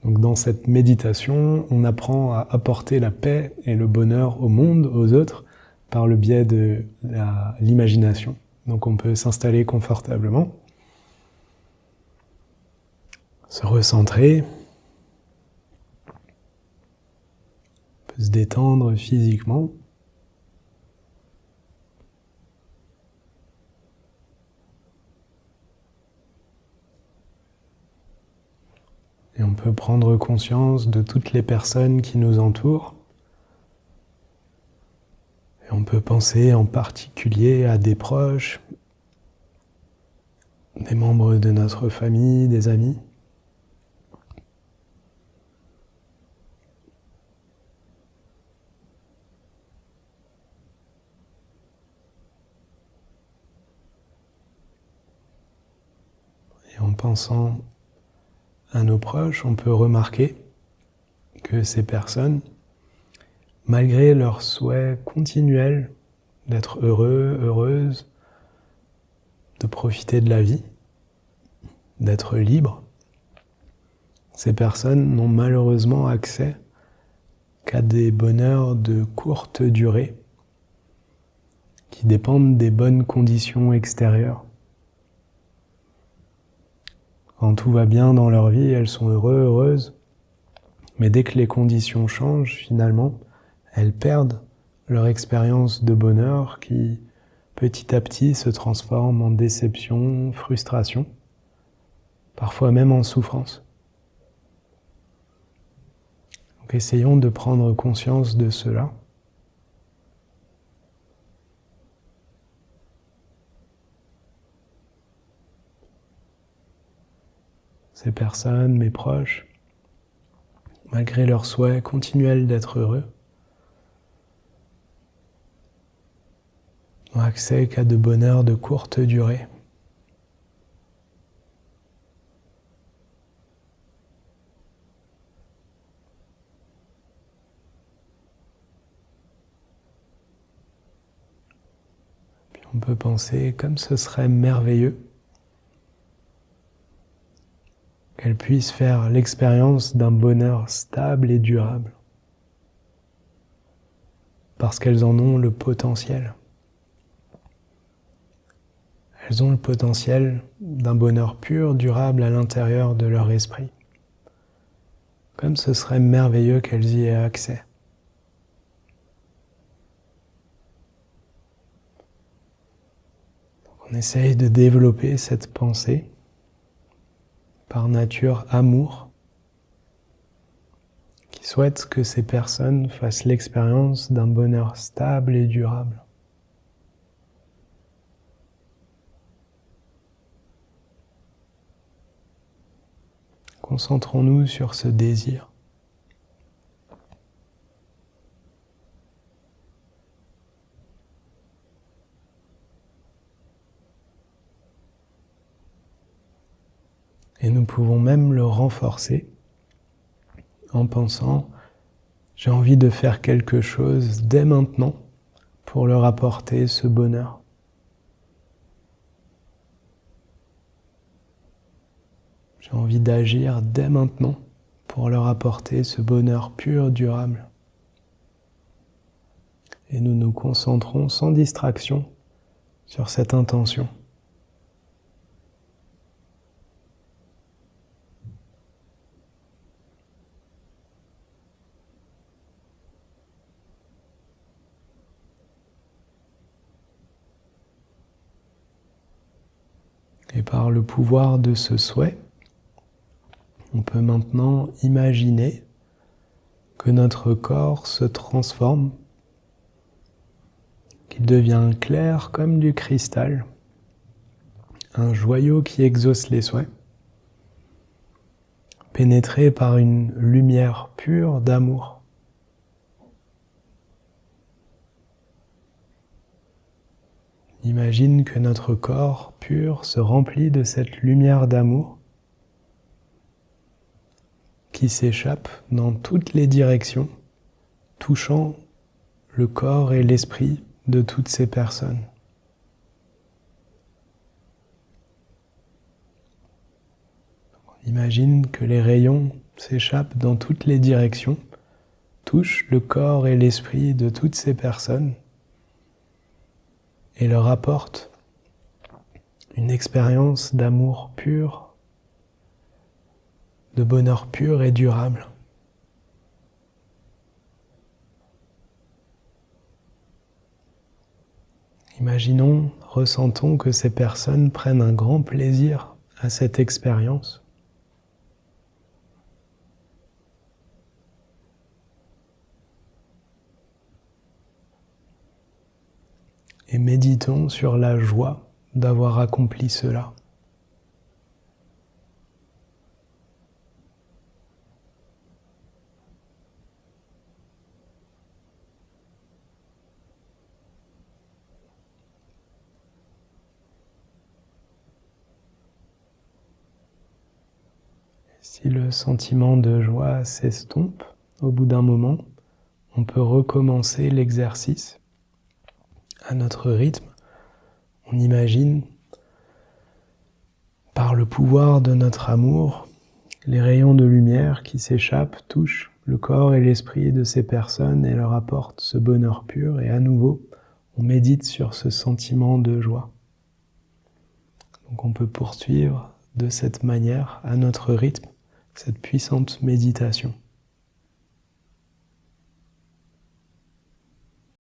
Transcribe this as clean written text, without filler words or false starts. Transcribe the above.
Donc dans cette méditation, on apprend à apporter la paix et le bonheur au monde, aux autres, par le biais de l'imagination. Donc on peut s'installer confortablement, se recentrer, on peut se détendre physiquement. Et on peut prendre conscience de toutes les personnes qui nous entourent. Et on peut penser en particulier à des proches, des membres de notre famille, des amis. Et en pensant à nos proches, on peut remarquer que ces personnes, malgré leur souhait continuel d'être heureux, heureuses, de profiter de la vie, d'être libres, ces personnes n'ont malheureusement accès qu'à des bonheurs de courte durée qui dépendent des bonnes conditions extérieures. Quand tout va bien dans leur vie, elles sont heureuses, mais dès que les conditions changent, finalement, elles perdent leur expérience de bonheur qui, petit à petit, se transforme en déception, frustration, parfois même en souffrance. Donc essayons de prendre conscience de cela. Ces personnes, mes proches, malgré leur souhait continuel d'être heureux, n'ont accès qu'à de bonheurs de courte durée. Puis on peut penser comme ce serait merveilleux qu'elles puissent faire l'expérience d'un bonheur stable et durable, parce qu'elles en ont le potentiel. Elles ont le potentiel d'un bonheur pur, durable à l'intérieur de leur esprit. Comme ce serait merveilleux qu'elles y aient accès. On essaye de développer cette pensée par nature amour, qui souhaite que ces personnes fassent l'expérience d'un bonheur stable et durable. Concentrons-nous sur ce désir. Et nous pouvons même le renforcer en pensant « j'ai envie de faire quelque chose dès maintenant pour leur apporter ce bonheur ». J'ai envie d'agir dès maintenant pour leur apporter ce bonheur pur, durable. Et nous nous concentrons sans distraction sur cette intention. Et par le pouvoir de ce souhait, on peut maintenant imaginer que notre corps se transforme, qu'il devient clair comme du cristal, un joyau qui exauce les souhaits, pénétré par une lumière pure d'amour. Imagine que notre corps pur se remplit de cette lumière d'amour qui s'échappe dans toutes les directions, touchant le corps et l'esprit de toutes ces personnes. On imagine que les rayons s'échappe dans toutes les directions, touche le corps et l'esprit de toutes ces personnes et leur apporte une expérience d'amour pur, de bonheur pur et durable. Imaginons, ressentons que ces personnes prennent un grand plaisir à cette expérience. Et méditons sur la joie d'avoir accompli cela. Si le sentiment de joie s'estompe au bout d'un moment, on peut recommencer l'exercice à notre rythme. On imagine, par le pouvoir de notre amour, les rayons de lumière qui s'échappent, touchent le corps et l'esprit de ces personnes et leur apportent ce bonheur pur. Et à nouveau, on médite sur ce sentiment de joie. Donc on peut poursuivre de cette manière, à notre rythme, cette puissante méditation.